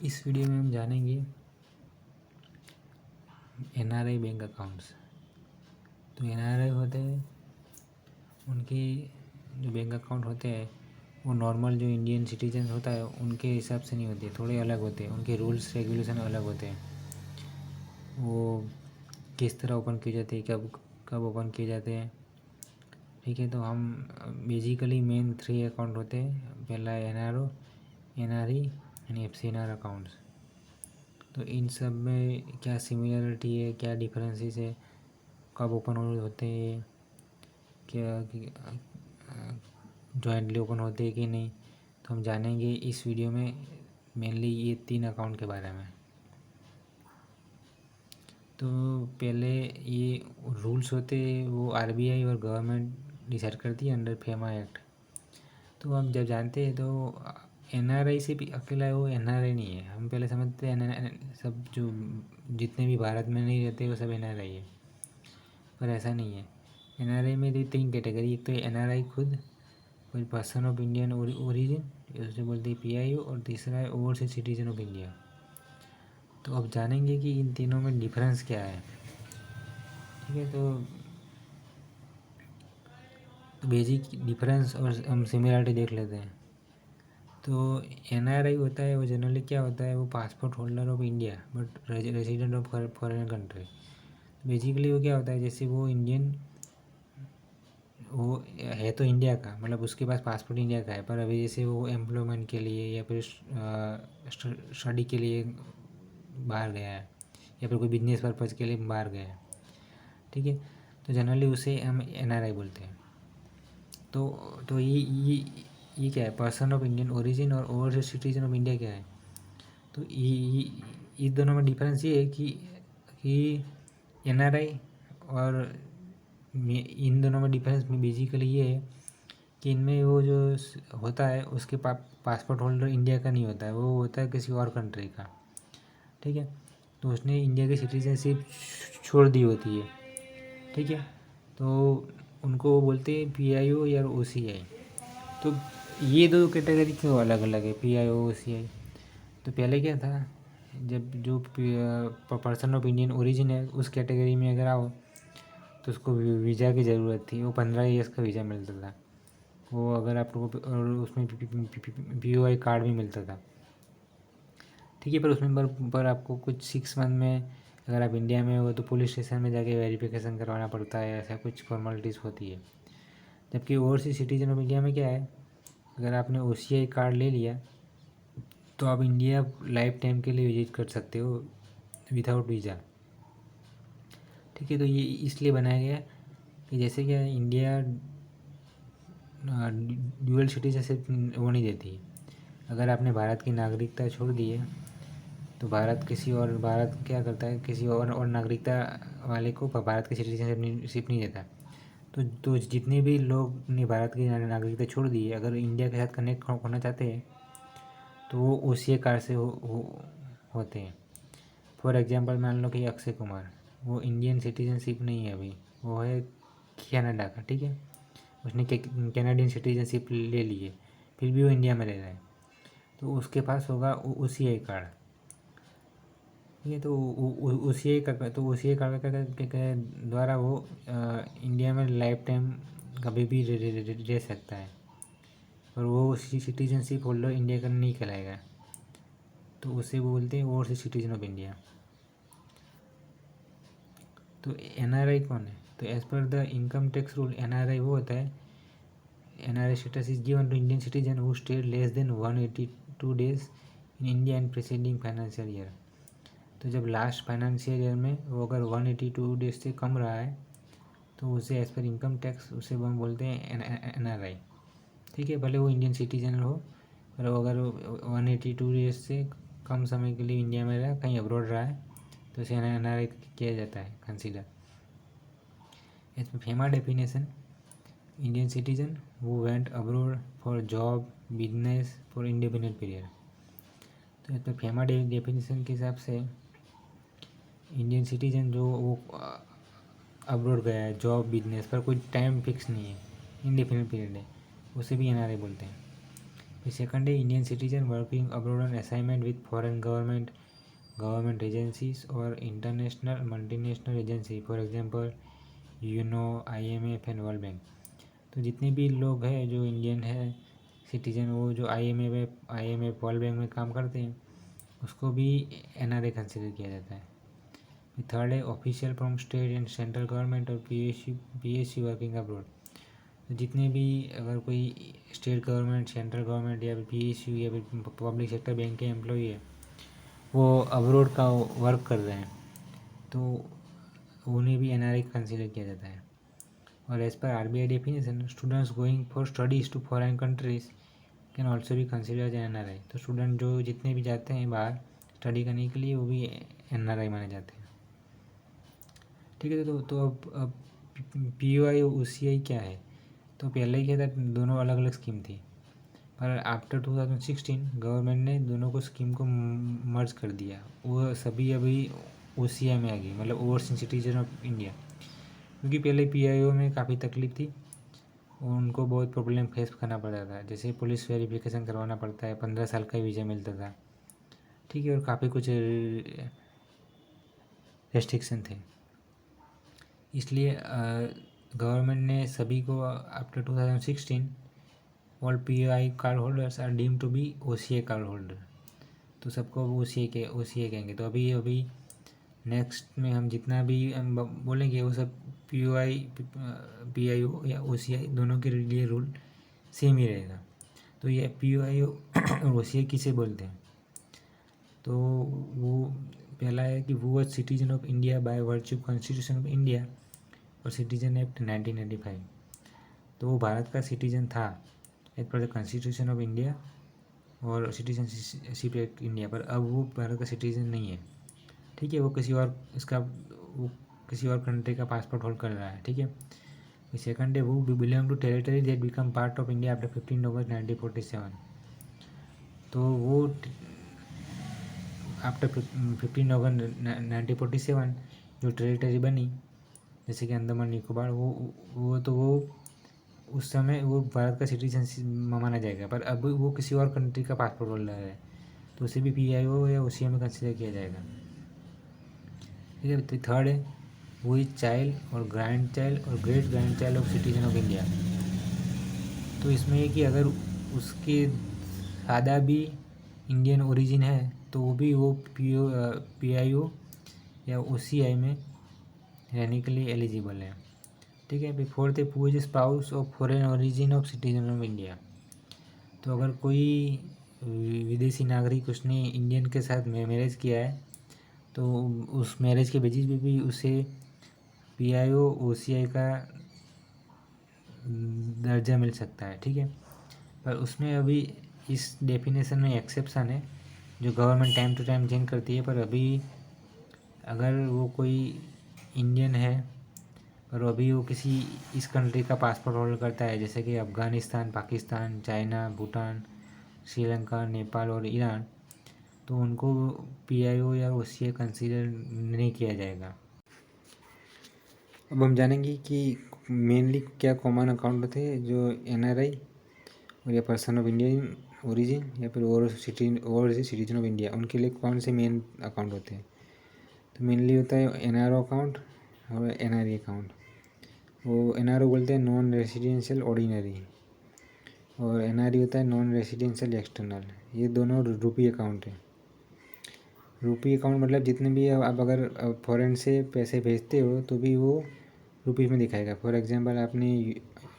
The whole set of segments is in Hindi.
इस वीडियो में हम जानेंगे एनआरआई बैंक अकाउंट्स। तो एनआरआई होते हैं, उनके जो बैंक अकाउंट होते हैं वो नॉर्मल जो इंडियन सिटीजन होता है उनके हिसाब से नहीं होते, थोड़े अलग होते हैं। उनके रूल्स रेगुलेशन अलग होते हैं। वो किस तरह ओपन किए जाते हैं, कब कब ओपन किए जाते हैं। ठीक है, तो हम बेसिकली मेन 3 अकाउंट होते हैं। पहला NRO, NRE and FCNR accounts. तो इन सब में क्या सिमिलरिटी है, क्या डिफरेंसेस है, कब ओपन होते हैं, क्या जॉइंटली ओपन होते हैं कि नहीं, तो हम जानेंगे इस वीडियो में मेनली ये 3 अकाउंट के बारे में। तो पहले ये रूल्स होते हैं वो आरबीआई और गवर्नमेंट डिसाइड करती है अंडर फेमा एक्ट। तो हम जब जानते हैं तो एनआरआई से भी अकेला वो एनआरआई नहीं है। हम पहले समझते हैं सब जो जितने भी भारत में नहीं रहते वो सब एनआरआई है, पर ऐसा नहीं है। एनआरआई में 3 कैटेगरी। एक तो एनआरआई खुद, कोई पर्सन ऑफ इंडियन ओरिजिन, उसे बोलते हैं पीआईओ, और तीसरा है ओवरसीज सिटीजन ऑफ इंडिया। तो अब जानेंगे कि इन तीनों में डिफरेंस क्या है। ठीक है, तो बेसिक डिफरेंस और हम सिमिलरिटी देख लेते हैं। तो एनआरआई होता है वो जनरली क्या होता है, वो passport holder of India but resident of foreign country. Basically वो क्या होता है, जैसे वो इंडियन, वो है तो इंडिया का, मतलब उसके पास पासपोर्ट इंडिया का है, पर अभी जैसे वो एम्प्लॉयमेंट के लिए या फिर स्टडी के लिए बाहर गया है या फिर कोई बिजनेस पर्पज़ के लिए बाहर गया है। ठीक है, तो जनरली उसे हम एनआरआई बोलते हैं। तो ये क्या है, पर्सन ऑफ इंडियन ओरिजिन और ओवरसीज सिटीजन ऑफ इंडिया क्या है। तो ये इस दोनों में डिफरेंस ये है कि एनआरआई और इन दोनों में डिफरेंस में बेसिकली ये है कि इनमें वो जो होता है उसके पासपोर्ट होल्डर इंडिया का नहीं होता है, वो होता है किसी और कंट्री का। ठीक है, तो उसने इंडिया की सिटीजनशिप छोड़ दी होती है। ठीक है, तो उनको वो बोलते हैं पीआईओ या ओसीआई। तो ये दो कैटेगरी क्यों अलग अलग है, पीआईओ ओसीआई। तो पहले क्या था, जब जो पर्सन ऑफ इंडियन ओरिजिन है उस कैटेगरी में अगर आओ तो उसको वीज़ा की ज़रूरत थी। वो 15 ईयर्स का वीज़ा मिलता था वो, अगर आप लोगों को, और उसमें पीओआई कार्ड भी मिलता था। ठीक है, पर उसमें पर आपको कुछ 6 मंथ में अगर आप इंडिया में हो तो पुलिस स्टेशन में जाके वेरिफिकेशन करवाना पड़ता है, ऐसा कुछ फॉर्मेलिटीज़ होती है। जबकि ओवरसीज सिटीजन ऑफ इंडिया में क्या है, अगर आपने ओसीआई कार्ड ले लिया तो आप इंडिया लाइफ टाइम के लिए विजिट कर सकते हो विदाउट वीज़ा। ठीक है, तो ये इसलिए बनाया गया कि जैसे क्या इंडिया ड्यूअल सिटीजनशिप वो नहीं देती। अगर आपने भारत की नागरिकता छोड़ दी है तो भारत क्या करता है, किसी और नागरिकता वाले को भारत की सिटीजनशिप नहीं देता। तो जितने भी लोग ने भारत की नागरिकता छोड़ दी है, अगर इंडिया के साथ कनेक्ट होना चाहते हैं तो वो ओसीए कार्ड से होते हैं। फॉर एग्जांपल मान लो कि अक्षय कुमार, वो इंडियन सिटीजनशिप नहीं है अभी, वो है कनाडा का। ठीक है, उसने कैनेडियन सिटीजनशिप ले ली है, फिर भी वो इंडिया में रह रहा है, तो उसके पास होगा ओसीआई कार्ड। ठीक है, तो ओसीआई का, तो ओसीआई कार्ड के द्वारा वो इंडिया में लाइफ टाइम कभी भी रह सकता है, और वो सिटीजनशिप होल्डर इंडिया का नहीं कहलाएगा। तो उसे बोलते हैं ओवरसीज सिटीजन ऑफ इंडिया। तो एनआरआई कौन है, तो as per the income tax rule NRI वो होता है, NRI status is given to Indian citizen who stayed less than 182 days in India and preceding financial year. तो जब लास्ट फाइनेंशियल ईयर में वो अगर 182 डेज से कम रहा है तो उसे एज पर इनकम टैक्स उसे हम बोलते हैं एनआरआई। ठीक है, भले वो इंडियन सिटीजन हो, पर वो अगर 182 डेज से कम समय के लिए इंडिया में रहा, कहीं अब्रॉड रहा है, तो उसे एनआरआई किया जाता है कंसिडर। इसमें फेमा डेफिनेशन, इंडियन सिटीजन वो went abroad for job business for indefinite period. तो इसमें फेमा डेफिनेशन के हिसाब से इंडियन सिटीजन जो वो अब्रॉड गया है जॉब बिजनेस पर, कोई टाइम फिक्स नहीं है, इंडेफिनिट पीरियड है, उसे भी एनआरआई बोलते हैं। सेकंड है Indian citizen working abroad on assignment with foreign government agencies और international multinational agency, for example UNO, IMF and world bank. तो जितने भी लोग हैं जो इंडियन है सिटीजन, वो जो IMF वर्ल्ड बैंक में काम करते हैं, उसको भी NRA कंसिडर किया जाता है। थर्ड है official from state and central government और PSU वर्किंग अब्रॉड। तो जितने भी अगर कोई स्टेट गवर्नमेंट, सेंट्रल गवर्नमेंट या फिर PSU या फिर पब्लिक सेक्टर बैंक के एम्प्लॉई है, वो अब्रॉड का वर्क कर रहे हैं, तो उन्हें भी NRA कंसिडर किया जाता है। और as per RBI definition, students going for studies to foreign countries can also भी कंसिडर एज NRI। तो स्टूडेंट जो जितने भी जाते हैं बाहर स्टडी करने के लिए, वो भी NRI माने जाते हैं। ठीक है, तो अब POI और OCI क्या है? तो पहले ही क्या था, दोनों अलग अलग स्कीम थी, पर आफ्टर 2016 गवर्नमेंट ने दोनों को स्कीम को मर्ज कर दिया। वो सभी अभी OCI में आ गई, मतलब ओवरसीज सिटीजन ऑफ इंडिया। क्योंकि पहले PIO में काफ़ी तकलीफ थी, उनको बहुत प्रॉब्लम फेस करना पड़ता था, जैसे पुलिस वेरिफिकेशन करवाना पड़ता है, 15 साल का वीज़ा मिलता था, ठीक है, और काफ़ी कुछ रेस्ट्रिक्शन थे। इसलिए गवर्नमेंट ने सभी को after 2016 all POI card holders are deem to be OCI card holder. तो सबको OCI कहेंगे। तो अभी नेक्स्ट में हम जितना भी हम बोलेंगे वो सब PIO या OCI दोनों के लिए रूल सेम ही रहेगा। तो ये POI और OCI किसे बोलते हैं? तो वो पहला है कि वो citizen of India by virtue constitution of India और सिटीजन एक्ट 1995। तो वो भारत का सिटीजन था as per the constitution of India और सिटीजनशिप एक्ट इंडिया, पर अब वो भारत का सिटीजन नहीं है, ठीक है, वो किसी और कंट्री का पासपोर्ट होल्ड कर रहा है, ठीक है। सेकंड है वो belong to territory that become part of India after 15 August 1947। तो वो आफ्टर 15 अगस्त 1947 जो टेरिटरी बनी, जैसे कि अंडमान निकोबार, वो उस समय वो भारत का सिटीजन माना जाएगा, पर अब वो किसी और कंट्री का पासपोर्ट होल्डर है, तो उसे भी PIO या OCI में कंसिडर किया जाएगा, ठीक है। तो थर्ड है वो इज चाइल्ड और ग्रैंड चाइल्ड और great grand child of citizen of India. तो इसमें है कि अगर उसके दादा भी इंडियन ओरिजिन है, तो वो भी वो PIO या OCI में रहने के लिए एलिजिबल है, ठीक है। फिर फोर्थ है who is spouse of foreign origin of citizen of India. तो अगर कोई विदेशी नागरिक उसने इंडियन के साथ मैरिज किया है, तो उस मैरिज के बेसिस पे भी उसे PIO OCI का दर्जा मिल सकता है, ठीक है। पर उसमें अभी इस डेफिनेशन में एक्सेप्शन है जो government time to time change करती है। पर अभी अगर वो कोई इंडियन है और अभी वो किसी इस कंट्री का पासपोर्ट होल्ड करता है, जैसे कि अफ़गानिस्तान, पाकिस्तान, चाइना, भूटान, श्रीलंका, नेपाल और ईरान, तो उनको PIO या OCI कंसीडर नहीं किया जाएगा। अब हम जानेंगे कि मेनली क्या कॉमन अकाउंट होते हैं जो NRI और या पर्सन ऑफ इंडियन ओरिजिन या फिर ओवरसीज सिटीजन ऑफ इंडिया, उनके लिए कौन से मेन अकाउंट होते हैं। तो मेनली होता है NRO अकाउंट और NRE अकाउंट। वो NRO बोलते हैं नॉन रेसिडेंशियल ऑर्डिनरी, और NRE होता है नॉन रेसिडेंशियल एक्सटर्नल। ये दोनों रुपी अकाउंट है। रुपी अकाउंट मतलब जितने भी आप अगर फॉरेन से पैसे भेजते हो तो भी वो रुपीज़ में दिखाएगा। फॉर एग्जांपल आपने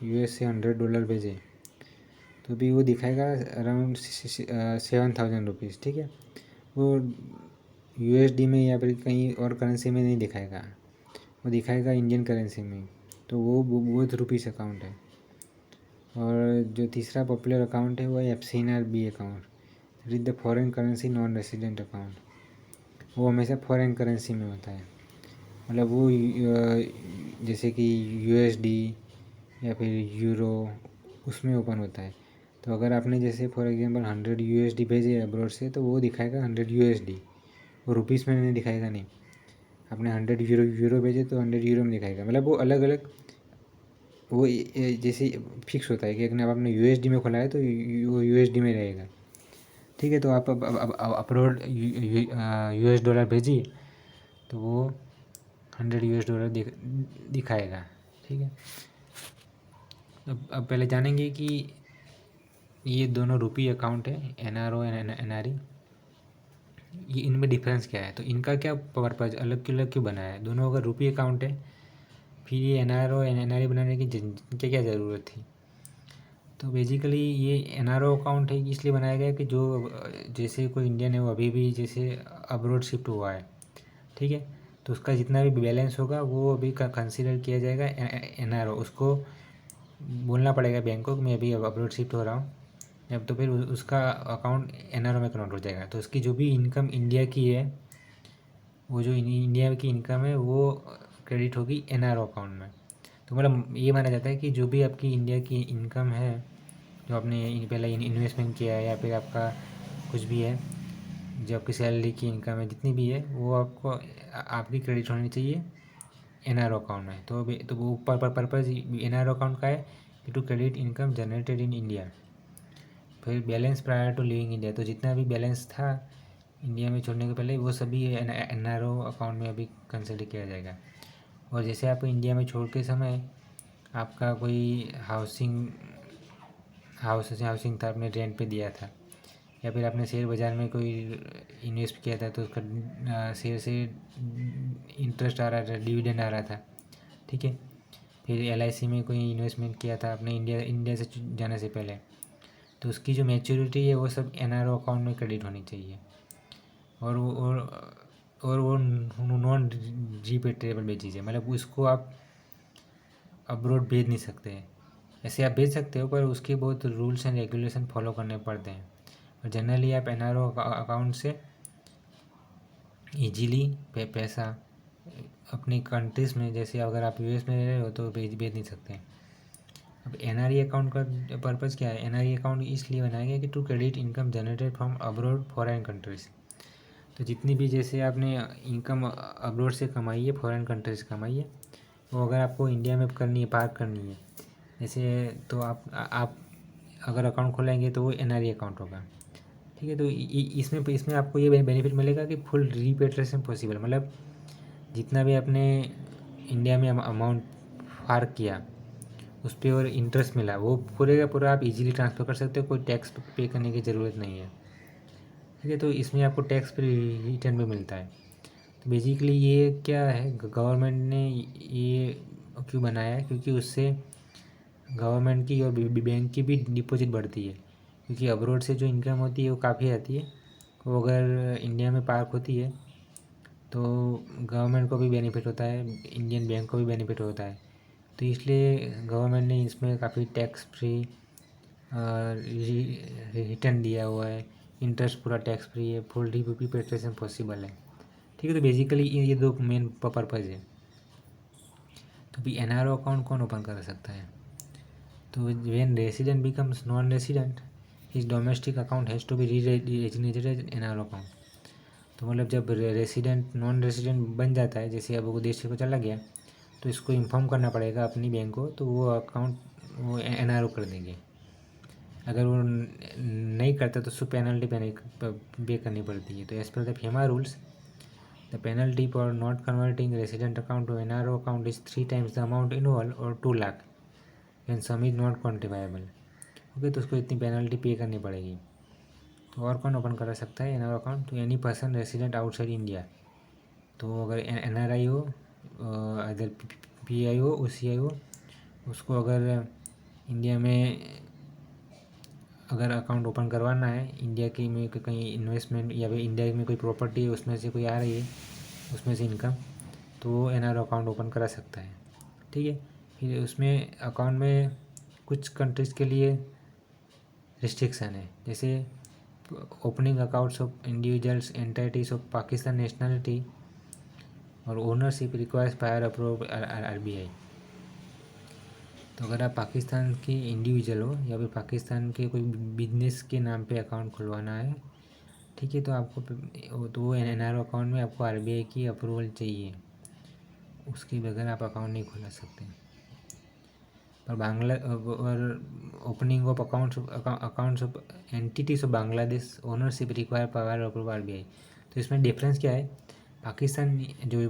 US से $100 भेजे तो भी वो दिखाएगा अराउंड 7,000 रुपीज़, ठीक है। वो USD में या फिर कहीं और करेंसी में नहीं दिखाएगा, वो दिखाएगा इंडियन करेंसी में। तो वो रुपीज़ अकाउंट है। और जो तीसरा पॉपुलर अकाउंट है वो है FCNRB account, it is the foreign currency non resident account. वो हमेशा फॉरेन करेंसी में होता है, मतलब वो जैसे कि USD या फिर यूरो उसमें ओपन होता है। तो अगर आपने जैसे फॉर एग्जांपल 100 USD भेजे अब्रॉड से, तो वो दिखाएगा 100 USD, वो रुपीज़ में नहीं दिखाएगा। नहीं, आपने 100 यूरो भेजे तो 100 यूरो में दिखाएगा। मतलब वो अलग अलग वो जैसे फिक्स होता है कि अगर आपने यूएसडी में खोला है तो वो यूएसडी में रहेगा। ठीक है, तो आप अब अप्रोड यूएस डॉलर भेजिए तो वो 100 यूएस डॉलर दिखाएगा। ठीक है, अब पहले जानेंगे कि ये दोनों रुपी अकाउंट है, एनआरओ एनआरई, ये इनमें डिफरेंस क्या है, तो इनका क्या पर्पज़ अलग क्यों बनाया है। दोनों अगर रुपी अकाउंट है फिर ये एनआरओ एनआरई बनाने की क्या क्या ज़रूरत थी। तो बेसिकली ये एनआरओ अकाउंट है इसलिए बनाया गया कि जो जैसे कोई इंडियन है वो अभी भी जैसे अब्रॉड शिफ्ट हुआ है, ठीक है, तो उसका जितना भी बैलेंस होगा वो अभी कंसिडर किया जाएगा एनआरओ। उसको बोलना पड़ेगा बैंक को कि मैं अभी अब्रॉड शिफ्ट हो रहा हूँ, जब तो फिर उसका अकाउंट एनआरओ में कन्वर्ट हो जाएगा। तो उसकी जो भी इनकम इंडिया की है, वो जो इंडिया की इनकम है वो क्रेडिट होगी एनआरओ अकाउंट में। तो मतलब ये माना जाता है कि जो भी आपकी इंडिया की इनकम है, जो आपने पहले इन्वेस्टमेंट किया है या फिर आपका कुछ भी है, जो आपकी सैलरी की इनकम है जितनी भी है, वो आपको आपकी क्रेडिट होनी चाहिए एनआरओ अकाउंट में। तो वो पर्पज़ एनआरओ अकाउंट का है to credit income generated in India. फिर balance prior to leaving India, तो जितना भी बैलेंस था इंडिया में छोड़ने के पहले वो सभी एनआरओ अकाउंट में अभी कंसिडर किया जाएगा। और जैसे आप इंडिया में छोड़ के समय आपका कोई हाउसिंग था, आपने रेंट पे दिया था, या फिर आपने शेयर बाज़ार में कोई इन्वेस्ट किया था तो उसका शेयर से इंटरेस्ट आ रहा था, डिविडेंड आ रहा था, ठीक है। फिर एलआईसी में कोई इन्वेस्टमेंट किया था आपने इंडिया से जाने से पहले, तो उसकी जो मैच्योरिटी है वो सब एनआरओ अकाउंट में क्रेडिट होनी चाहिए। और वो नॉन रीपेट्रेबल चीज़ है, मतलब उसको आप अब्रॉड भेज नहीं सकते। ऐसे आप भेज सकते हो पर उसके बहुत रूल्स एंड रेगुलेशन फॉलो करने पड़ते हैं। और जनरली आप एनआरओ अकाउंट से इजीली पैसा अपनी कंट्रीज़ में, जैसे अगर आप यूएस में रह रहे हो तो भेज नहीं सकते। अब एनआरई अकाउंट का पर्पज़ क्या है। एनआरई अकाउंट इसलिए बनाया गया कि to credit income generated from abroad foreign countries. तो जितनी भी जैसे आपने इनकम अब्रॉड से कमाई है, फॉरेन कंट्रीज से कमाई है, वो अगर आपको इंडिया में करनी है, पार्क करनी है जैसे, तो आप अगर अकाउंट खोलेंगे तो वो एनआरई अकाउंट होगा। ठीक है, तो इसमें आपको ये बेनिफिट मिलेगा कि फुल रीपेट्रेशन पॉसिबल, मतलब जितना भी आपने इंडिया में अमाउंट पार्क किया उस पर और इंटरेस्ट मिला, वो पूरे का पूरा आप इजीली ट्रांसफ़र कर सकते हो, कोई टैक्स पे करने की ज़रूरत नहीं है। ठीक है, तो इसमें आपको टैक्स फ्री रिटर्न भी मिलता है। तो बेसिकली ये क्या है, गवर्नमेंट ने ये क्यों बनाया है, क्योंकि उससे गवर्नमेंट की और बैंक की भी डिपॉजिट बढ़ती है। क्योंकि अब्रॉड से जो इनकम होती है वो काफ़ी आती है, वो अगर इंडिया में पार्क होती है तो गवर्नमेंट को भी बेनिफिट होता है, इंडियन बैंक को भी बेनिफिट होता है। तो इसलिए गवर्नमेंट ने इसमें काफ़ी टैक्स फ्री रिटर्न दिया हुआ है, इंटरेस्ट पूरा टैक्स फ्री है, फुल रीपेट्रेशन पॉसिबल है। ठीक है, तो बेसिकली ये दो मेन पर्पज़ है। तो भी एनआरओ अकाउंट कौन ओपन कर सकता है, तो when resident becomes non resident his domestic account has to be reregistered as NRO account. तो मतलब जब रेसिडेंट नॉन रेसिडेंट बन जाता है, जैसे अब वो देश को चला गया, तो इसको इन्फॉर्म करना पड़ेगा अपनी बैंक को, तो वो अकाउंट वो एनआरओ कर देंगे। अगर वो नहीं करता तो उसको पेनल्टी पे करनी पड़ती है। तो as per the FEMA rules the penalty for not converting resident account to NRO account is 3 times the amount involve और 2 lakh and sum is not quantifiable. Okay, तो उसको इतनी पेनल्टी पे करनी पड़ेगी। तो और कौन ओपन करा सकता है एनआरओ अकाउंट, तो any person resident outside India. तो अगर एनआरआई हो, अदर पीआई हो, ओसीआई हो, उसको अगर इंडिया में अगर अकाउंट ओपन करवाना है, इंडिया की में कहीं इन्वेस्टमेंट या फिर इंडिया में कोई प्रॉपर्टी है उसमें से कोई आ रही है, उसमें से इनकम, तो वो एनआरओ अकाउंट ओपन करा सकता है। ठीक है, फिर उसमें अकाउंट में कुछ कंट्रीज़ के लिए रिस्ट्रिक्शन है, जैसे opening accounts of individuals entities of Pakistan nationality और ownership requires prior approval RBI. तो अगर आप पाकिस्तान के इंडिविजुअल हो या फिर पाकिस्तान के कोई बिजनेस के नाम पे अकाउंट खुलवाना है, ठीक है, तो आपको तो वो एनआरओ अकाउंट में आपको आरबीआई की अप्रूवल चाहिए, उसके बगैर आप अकाउंट नहीं खुला सकते। पर बांग्ला और opening of accounts of entities of Bangladesh ownership require power approve RBI। तो इसमें डिफरेंस क्या है, पाकिस्तान जो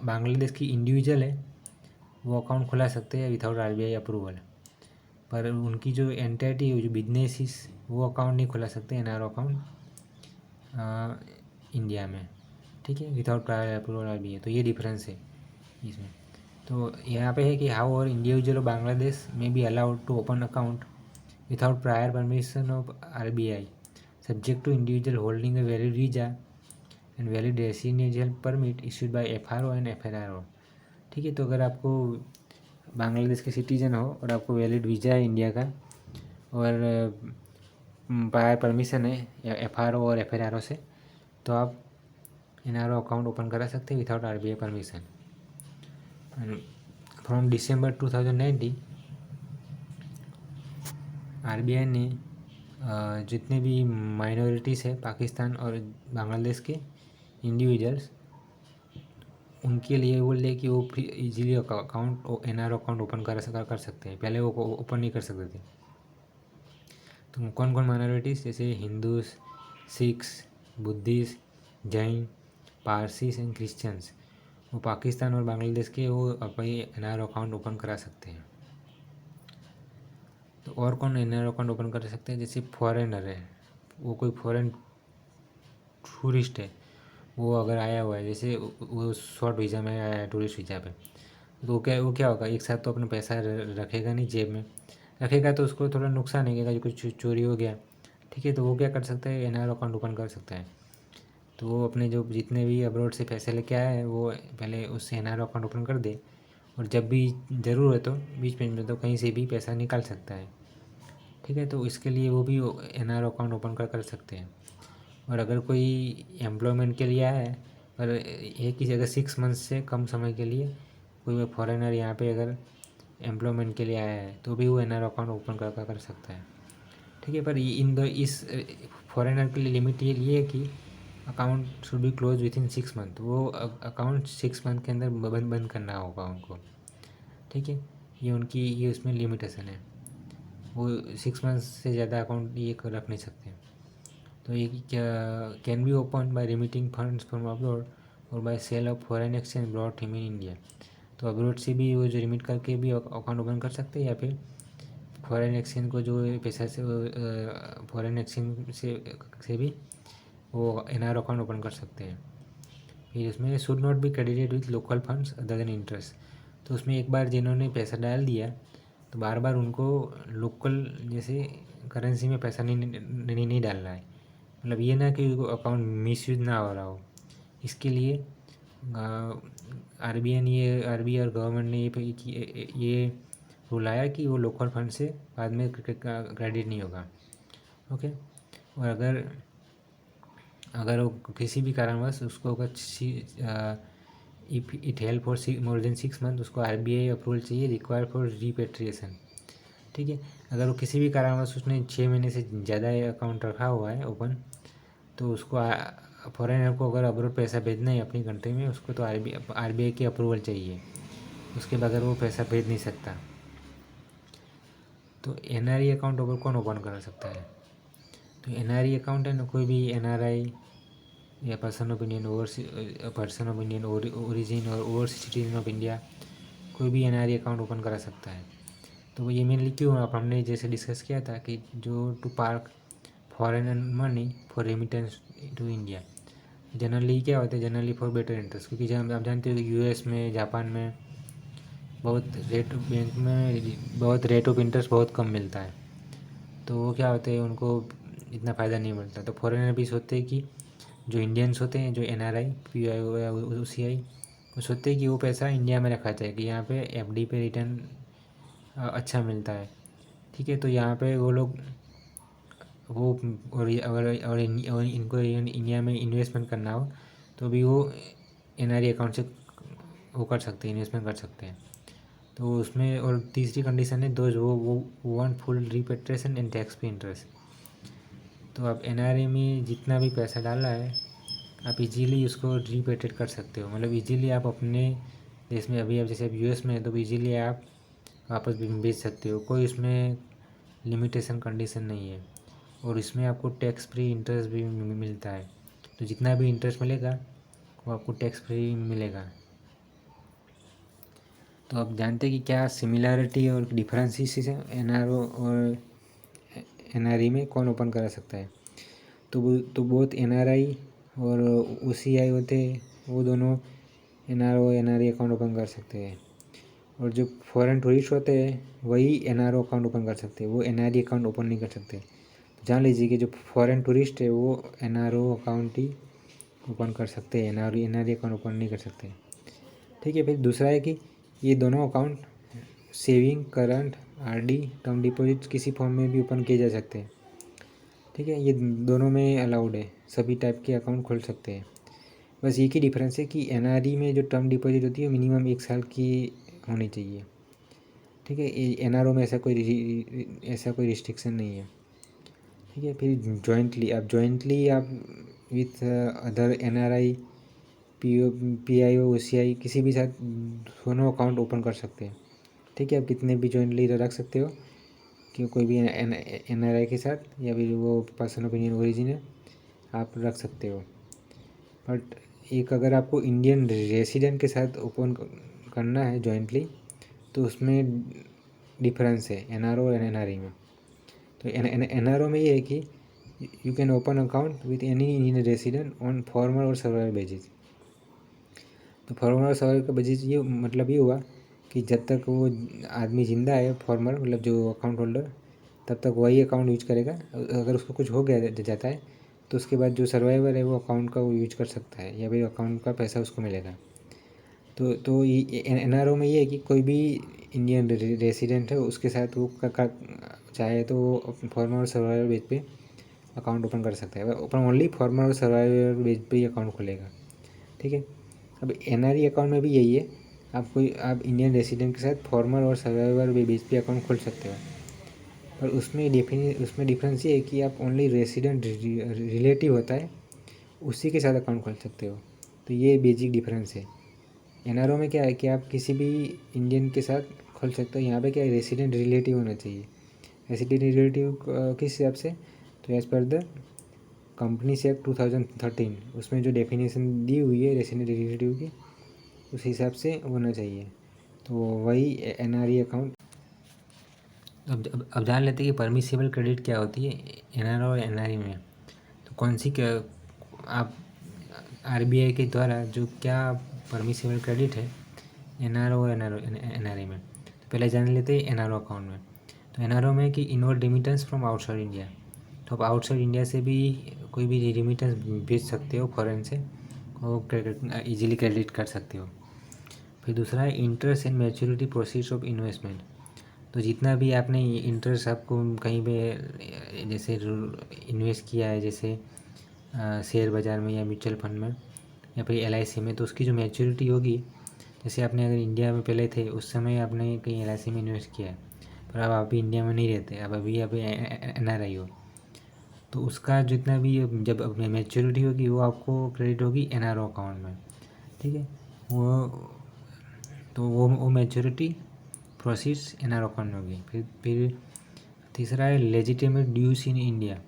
बांग्लादेश की इंडिविजुअल है वो अकाउंट खुला सकते हैं विदाउट RBI अप्रूवल, पर उनकी जो एंटिटी जो बिजनेसिस वो अकाउंट नहीं खुला सकते NRO अकाउंट इंडिया में, ठीक है, विदाउट प्रायर अप्रूवल RBI। तो ये डिफरेंस है इसमें। तो यहाँ पे है कि हाउ और इंडिविजुअल बांग्लादेश में be allowed to open account without prior permission of RBI subject to individual holding a valid visa and valid residential permit issued by FRO and FRRO। ठीक है, तो अगर आपको बांग्लादेश के सिटीजन हो और आपको वैलिड वीज़ा है इंडिया का और प्रायर परमिशन है या FRO और FRRO से, तो आप NRO अकाउंट ओपन करा सकते हैं without RBI permission. From December 2019 RBI ने जितने भी माइनॉरिटीज़ है पाकिस्तान और बांग्लादेश के इंडिविजुअल्स, उनके लिए बोले कि वो easily account NRO account open कर सकते हैं। पहले वो ओपन नहीं कर सकते थे। तो कौन कौन माइनॉरिटीज़, जैसे Hindus, Sikhs, Buddhist, Jain, पारसीस and Christians, वो पाकिस्तान और बांग्लादेश के वो अपनी NRO अकाउंट ओपन करा सकते हैं। तो और कौन NRO अकाउंट ओपन कर सकते हैं, जैसे फॉरेनर है, वो कोई फॉरेन टूरिस्ट है, वो अगर आया हुआ है, जैसे वो शॉर्ट वीज़ा में आया है, टूरिस्ट वीज़ा पे, तो वो क्या होगा, एक साथ तो अपना पैसा रखेगा नहीं जेब में, रखेगा तो उसको थोड़ा नुकसान है कि कुछ चोरी हो गया, ठीक है, तो वो क्या कर सकता है, NRO अकाउंट ओपन कर सकता है। तो वो अपने जो जितने भी अब्रॉड से पैसे लेके आया है वो पहले उससे NRO अकाउंट ओपन कर दे, और जब भी ज़रूर है तो बीच में तो कहीं से भी पैसा निकाल सकता है, ठीक है, तो इसके लिए वो भी NRO अकाउंट ओपन कर सकते हैं। और अगर कोई एम्प्लॉयमेंट के लिए आया है, पर एक ही जगह 6 मंथ से कम समय के लिए कोई फॉरेनर यहाँ पे अगर एम्प्लॉयमेंट के लिए आया है, तो भी वो NRO अकाउंट ओपन कर सकता है, ठीक है। पर इस फॉरेनर के लिए लिमिट ये है कि account should be close with in 6 month, वो अकाउंट 6 मंथ के अंदर बंद करना होगा उनको, ठीक है, ये उसमें लिमिटेशन है, वो 6 मंथ से ज़्यादा अकाउंट ये रख नहीं सकते। तो ये can be open by remitting funds from abroad और by sale of foreign exchange brought him in India. तो अब्रॉड से भी वो जो रिमिट करके भी अकाउंट ओपन कर सकते हैं, या फिर फॉरेन एक्सचेंज को जो पैसा से फॉरेन एक्सचेंज से भी वो NRO अकाउंट ओपन कर सकते हैं। फिर इसमें should not be credited with local funds other than interest. तो उसमें एक बार जिन्होंने पैसा डाल दिया तो बार बार उनको लोकल जैसे करेंसी में पैसा नहीं डालना है, मतलब ये ना कि अकाउंट मिसयूज ना हो रहा हो। इसके लिए RBI और गवर्नमेंट ने ये रूल आया कि वो लोकल फंड से बाद में क्रेडिट नहीं होगा, ओके। और अगर वो किसी भी कारणवश उसको अगर if it help for more than 6 month, उसको RBI अप्रूवल चाहिए, रिक्वायर फॉर रिपेट्रिएशन, ठीक है। अगर वो किसी भी कारणवश उसने 6 महीने से ज़्यादा अकाउंट रखा हुआ है ओपन, तो उसको फॉरेनर को अगर अब्रॉड पैसा भेजना है अपनी कंट्री में, उसको तो RBI की अप्रूवल चाहिए, उसके बगैर वो पैसा भेज नहीं सकता। तो NRE अकाउंट कौन ओपन कर सकता है, तो NRE अकाउंट है ना, कोई भी NRI या पर्सन ऑफ इंडियन ओरिजिन और ओवरसीज सिटीजन ऑफ इंडिया, कोई भी NRE अकाउंट ओपन करा सकता है। तो ये मेनली क्यों, अब हमने जैसे डिस्कस किया था कि जो to park foreign money for remittance to India, generally क्या होता है, जनरली फॉर बेटर इंटरेस्ट, क्योंकि जब आप जानते हो US में, जापान में बहुत रेट ऑफ इंटरेस्ट बहुत कम मिलता है, तो वो क्या होते हैं, उनको इतना फ़ायदा नहीं मिलता। तो फॉरेनर भी सोचते हैं कि जो इंडियंस होते हैं, जो NRI PIO या OCI, वो सोचते हैं कि वो पैसा इंडिया में रखा जाए कि यहाँ पे FD पे रिटर्न अच्छा मिलता है, ठीक है। तो यहाँ पे वो लोग वो और इनको इंडिया में इन्वेस्टमेंट करना हो तो भी वो NRI अकाउंट से वो कर सकते हैं, इन्वेस्टमेंट कर सकते हैं। तो उसमें और तीसरी कंडीशन है दो वो want full repatriation and tax free interest. तो आप NRI में जितना भी पैसा डाला है आप इजीली उसको रिपेट्रेट कर सकते हो, मतलब इजीली आप अपने देश में, अभी आप जैसे आप US में है तो इजीली आप वापस भी भेज सकते हो, कोई इसमें लिमिटेशन कंडीशन नहीं है। और इसमें आपको टैक्स फ्री इंटरेस्ट भी मिलता है, तो जितना भी इंटरेस्ट मिलेगा वो आपको टैक्स फ्री मिलेगा। तो आप जानते हैं कि क्या सिमिलरिटी और डिफरेंसेस है एनआरओ और एनआरई में, कौन ओपन करा सकता है? तो बहुत एनआरआई और ओसीआई होते हैं, वो दोनों एनआरओ एनआरई अकाउंट ओपन कर सकते हैं। और जो फॉरेन टूरिस्ट होते हैं वही एनआरओ अकाउंट ओपन कर सकते हैं, वो एनआरई अकाउंट ओपन नहीं कर सकते। जान लीजिए कि जो फॉरेन टूरिस्ट है वो एनआरओ अकाउंट ही ओपन कर सकते हैं, एनआरई अकाउंट ओपन नहीं कर सकते। ठीक है। फिर दूसरा है कि ये दोनों account saving, current, RD, term deposit किसी फॉर्म में भी ओपन किए जा सकते हैं। ठीक है, ये दोनों में अलाउड है, सभी टाइप के अकाउंट खोल सकते हैं। बस एक ही डिफरेंस है कि एनआरई में जो टर्म डिपॉजिट होती है मिनिमम 1 साल की होनी चाहिए। ठीक है, एनआरओ में ऐसा कोई रिस्ट्रिक्शन नहीं है। ठीक है। फिर जॉइंटली आप with other NRI, PIO, OCI किसी भी साथ दोनों अकाउंट ओपन कर सकते हैं। ठीक है, आप कितने भी जॉइंटली रख सकते हो कि कोई भी एनआरआई के साथ, या फिर वो पर्सनल ओपिनियन ओरिजिन है आप रख सकते हो। बट एक अगर आपको इंडियन रेसिडेंट के साथ ओपन करना है जॉइंटली, तो उसमें डिफरेंस है एनआरओ और एनआरई में। तो एनआरओ में ये है कि you can open account with any Indian resident on formal और सर्वाइवल बेसिस। तो फॉर्मल और सर्वाइवल का बेसिस ये मतलब ये हुआ कि जब तक वो आदमी ज़िंदा है, फॉर्मल मतलब जो अकाउंट होल्डर, तब तक वही अकाउंट यूज करेगा। अगर उसको कुछ हो गया जाता है तो उसके बाद जो सर्वाइवर है वो अकाउंट का वो यूज कर सकता है, या फिर अकाउंट का पैसा उसको मिलेगा। तो एनआरओ में ये है कि कोई भी इंडियन रेसिडेंट है उसके साथ वो चाहे तो वो फॉर्मल और सर्वाइवल बेस पे अकाउंट ओपन कर सकता है, ओपन ओनली फॉर्मल और सर्वाइवल बेस पे ही अकाउंट खुलेगा। ठीक है। अब एनआरई अकाउंट में भी यही है, आप इंडियन रेसिडेंट के साथ फॉर्मल और सर्वाइवल बेस पे अकाउंट खोल सकते हो। पर उसमें डिफरेंस ये है कि आप ओनली रेसिडेंट रिलेटिव होता है उसी के साथ अकाउंट खोल सकते हो। तो ये बेसिक डिफरेंस है। एनआरओ में क्या है कि आप किसी भी इंडियन के साथ खोल सकते हो, यहाँ पे क्या है, रेसिडेंट रिलेटिव होना चाहिए। रेसिडेंट रिलेटिव किस हिसाब से? तो as per the companies act 2013 उसमें जो डेफिनेशन दी हुई है रेसिडेंट रिलेटिव की, उस हिसाब से होना चाहिए। तो वही एनआरई अकाउंट। अब जान लेते हैं कि परमिसिबल क्रेडिट क्या होती है एनआरओ और एनआरई में। तो कौन सी क्या आप आरबीआई के द्वारा जो क्या परमिसिबल क्रेडिट है एनआरओ और एनआरई में। तो पहले जान लेते हैं एनआरओ अकाउंट में। तो एनआरओ में कि inward remittance from outside India. तो आप आउटसाइड इंडिया से भी कोई भी रिमिटेंस भेज सकते हो फॉरेन से, वो ईजिली क्रेडिट कर सकते हो। फिर दूसरा है interest and maturity proceeds of investment. तो जितना भी आपने इंटरेस्ट आपको कहीं पे जैसे इन्वेस्ट किया है, जैसे शेयर बाज़ार में या म्यूचुअल फंड में या फिर एलआईसी में, तो उसकी जो मैच्योरिटी होगी, जैसे आपने अगर इंडिया में पहले थे उस समय आपने कहीं एलआईसी में इन्वेस्ट किया है, पर अब आप भी इंडिया में नहीं रहते, अब अभी एनआरआई हो, तो उसका जितना भी जब अपनी मैच्योरिटी होगी वो आपको क्रेडिट होगी एनआरओ अकाउंट में। ठीक है। वो मैच्योरिटी प्रोसीड्स एनआरओ अकाउंट में होगी। फिर तीसरा है legitimate dues in India.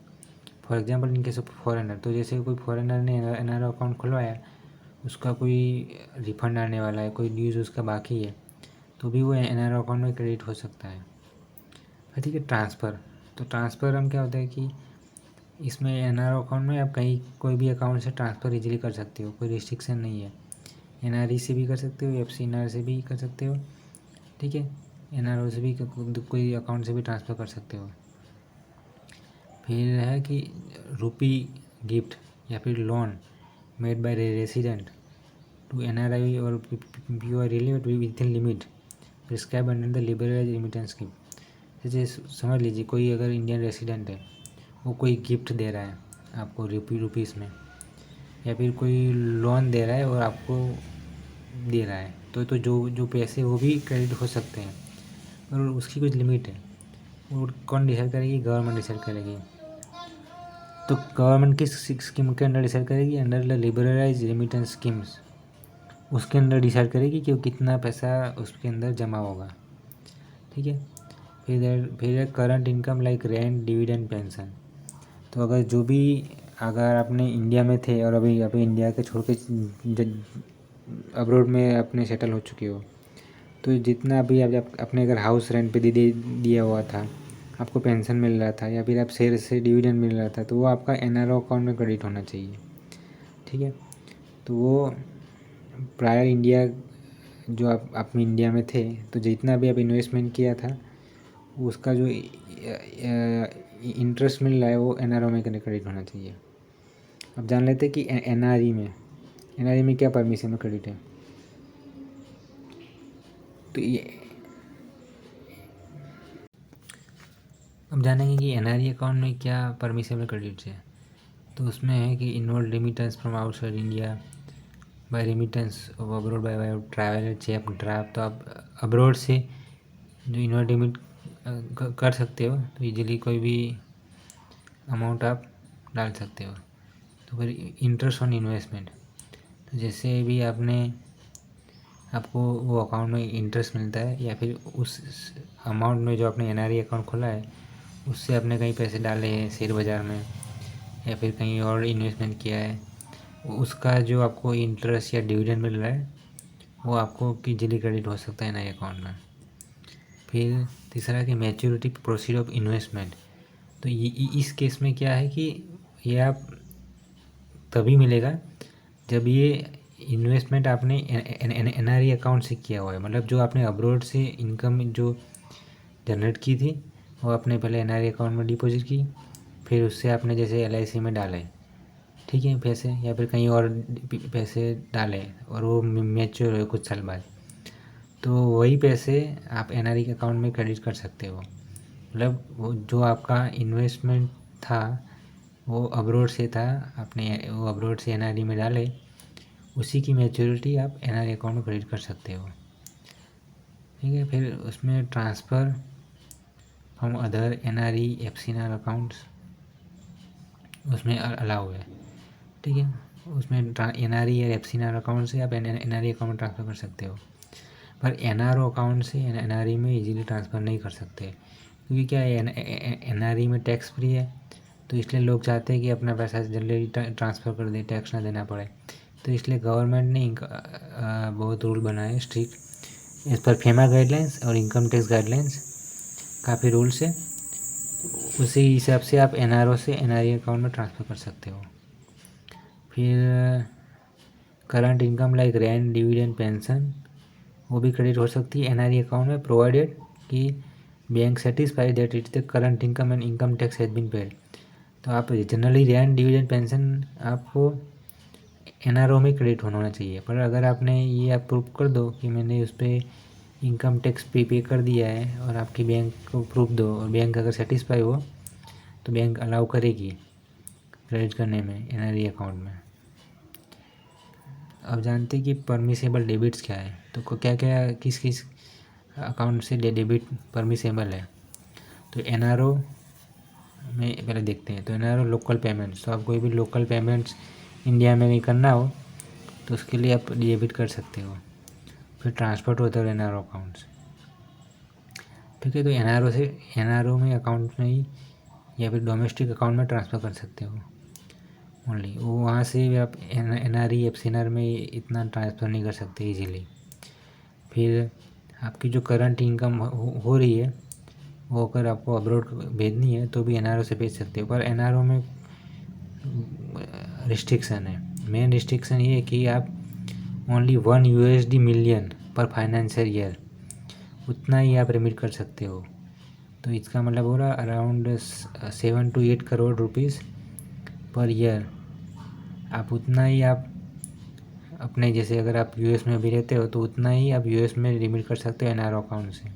For example in case of foreigner, तो जैसे कोई फॉरेनर ने एनआरओ अकाउंट खुलवाया, उसका कोई रिफंड आने वाला है, कोई ड्यूज उसका बाकी है, तो भी वो एनआरओ अकाउंट में क्रेडिट हो सकता है। ठीक है। ट्रांसफ़र, तो ट्रांसफ़र हम क्या होता है कि इसमें एनआरओ अकाउंट में आप कहीं कोई भी अकाउंट से ट्रांसफ़र इजीली कर सकते हो, कोई रिस्ट्रिक्शन नहीं है। एनआरई से भी कर सकते हो, एफसीएनआर से भी कर सकते हो। ठीक है। एनआरओ से भी कोई अकाउंट से भी ट्रांसफ़र कर सकते हो। फिर है कि रुपी गिफ्ट या फिर loan made by resident to NRI और you are related within limit prescribe under the liberalise remittance scheme. जैसे समझ लीजिए कोई अगर इंडियन रेसिडेंट है, वो कोई गिफ्ट दे रहा है आपको रुपीज़ में, या फिर कोई लोन दे रहा है और आपको दे रहा है, तो जो जो पैसे वो भी क्रेडिट हो सकते हैं, और उसकी कुछ लिमिट है। और कौन डिसाइड करेगी? गवर्नमेंट डिसाइड करेगी। तो गवर्नमेंट किस स्कीम के अंडर डिसाइड करेगी? Under the liberalise remittance schemes, उसके अंदर डिसाइड करेगी कि कितना पैसा उसके अंदर जमा होगा। ठीक है। फिर current income like rent, dividend, pension. तो अगर आपने इंडिया में थे और अभी अभी इंडिया के छोड़ के अब्रॉड में अपने सेटल हो चुके हो, तो जितना अभी आप अपने अगर हाउस रेंट पे दिया हुआ था, आपको पेंशन मिल रहा था या फिर आप शेयर से डिविडेंड मिल रहा था, तो वो आपका एनआरओ अकाउंट में क्रेडिट होना चाहिए। ठीक है। तो वो प्रायर इंडिया जो आप इंडिया में थे, तो जितना भी आप इन्वेस्टमेंट किया था उसका जो इंटरेस्ट मिल रहा है वो एनआरओ में क्रेडिट होना चाहिए। अब जान लेते हैं कि एनआरई में क्या परमिशन में क्रेडिट है। तो ये अब जानेंगे कि एनआरई अकाउंट में क्या परमिशन में क्रेडिट है। तो उसमें है कि involve remittance from outside India by remittance of abroad by travel cheque draft. तो आप अब्रॉड से जो इन्वॉल्व रेमिट कर सकते हो, तो इजीली कोई भी अमाउंट आप डाल सकते हो। तो फिर इंटरेस्ट ऑन इन्वेस्टमेंट, तो जैसे भी आपको वो अकाउंट में इंटरेस्ट मिलता है या फिर उस अमाउंट में जो आपने एनआरई अकाउंट खोला है उससे आपने कहीं पैसे डाले हैं शेयर बाज़ार में या फिर कहीं और इन्वेस्टमेंट किया है, उसका जो आपको इंटरेस्ट या डिविडेंड मिल रहा है वो आपको इजीली क्रेडिट हो सकता है एनआरई अकाउंट में। फिर तीसरा कि मैच्योरिटी प्रोसीड ऑफ इन्वेस्टमेंट। तो इस केस में क्या है कि ये आप तभी मिलेगा जब ये इन्वेस्टमेंट आपने एनआरई अकाउंट से किया हुआ है, मतलब जो आपने अब्रॉड से इनकम जो जनरेट की थी वो आपने पहले एनआरई अकाउंट में डिपॉजिट की, फिर उससे आपने जैसे एलआईसी में डाले, ठीक है, पैसे या फिर कहीं और पैसे डाले और वो मैच्योर हुए कुछ साल बाद, तो वही पैसे आप एनआरई के अकाउंट में क्रेडिट कर सकते हो। मतलब वो जो आपका इन्वेस्टमेंट था वो अब्रॉड से था, आपने वो अब्रॉड से एनआरई में डाले, उसी की मैच्योरिटी आप एनआरई अकाउंट में क्रेडिट कर सकते हो। ठीक है। फिर उसमें transfer from other NRE FCR accounts उसमें अलाउ है। ठीक है। उसमें एनआरई या एफसीआर अकाउंट से आप एनआरई अकाउंट में ट्रांसफ़र कर सकते हो, पर एनआरओ अकाउंट से एनआरई में इजीली ट्रांसफ़र नहीं कर सकते, क्योंकि क्या है एनआरई में टैक्स फ्री है, तो इसलिए लोग चाहते हैं कि अपना पैसा जल्दी ट्रांसफ़र कर दे, टैक्स ना देना पड़े। तो इसलिए गवर्नमेंट ने बहुत रूल बनाए स्ट्रिक्ट इस पर, फेमा गाइडलाइंस और इनकम टैक्स गाइडलाइंस, काफ़ी रूल्स है। उसी हिसाब से आप एनआरओ से एनआरई अकाउंट में ट्रांसफ़र कर सकते हो। फिर current income like rent, dividend, pension वो भी क्रेडिट हो सकती है एनआरई अकाउंट में, प्रोवाइडेड कि bank satisfy that it the current income and income tax has been paid. तो आप जनरली रेंट, डिविडेंड, पेंशन आपको एनआरओ में क्रेडिट होना चाहिए, पर अगर आपने ये आप प्रूफ कर दो कि मैंने उस पर इनकम टैक्स पे कर दिया है और आपकी बैंक को प्रूफ दो और बैंक अगर सेटिस्फाई हो तो बैंक अलाउ करेगी क्रेडिट करने में एनआरई अकाउंट में। अब जानते हैं कि परमिसेबल डेबिट्स क्या है। तो क्या क्या किस किस अकाउंट से डेबिट परमिसेबल है। तो एनआरओ में पहले देखते हैं। तो एनआरओ लोकल पेमेंट्स, तो आप कोई भी लोकल पेमेंट्स इंडिया में नहीं करना हो तो उसके लिए आप डेबिट कर सकते हो। फिर transfer to other NRO accounts, ठीक है। तो एनआरओ में अकाउंट में ही या फिर डोमेस्टिक अकाउंट में ट्रांसफ़र कर सकते हो ओनली, वो वहाँ से भी आप एनआरई एफसीआर में इतना ट्रांसफ़र नहीं कर सकते इजीली। फिर आपकी जो करंट इनकम हो रही है वो अगर आपको अब्रॉड भेजनी है तो भी एनआरओ से भेज सकते हो, पर एनआरओ में रिस्ट्रिक्शन है। मेन रिस्ट्रिक्शन ये है कि आप ओनली 1 यूएसडी मिलियन पर फाइनेंशियल ईयर उतना ही आप रिमिट कर सकते हो। तो इसका मतलब हो रहा around 7 to 8 crore rupees per year, आप उतना ही आप अपने जैसे अगर आप यूएस में भी रहते हो तो उतना ही आप यूएस में रिमिट कर सकते हो एनआरओ अकाउंट से।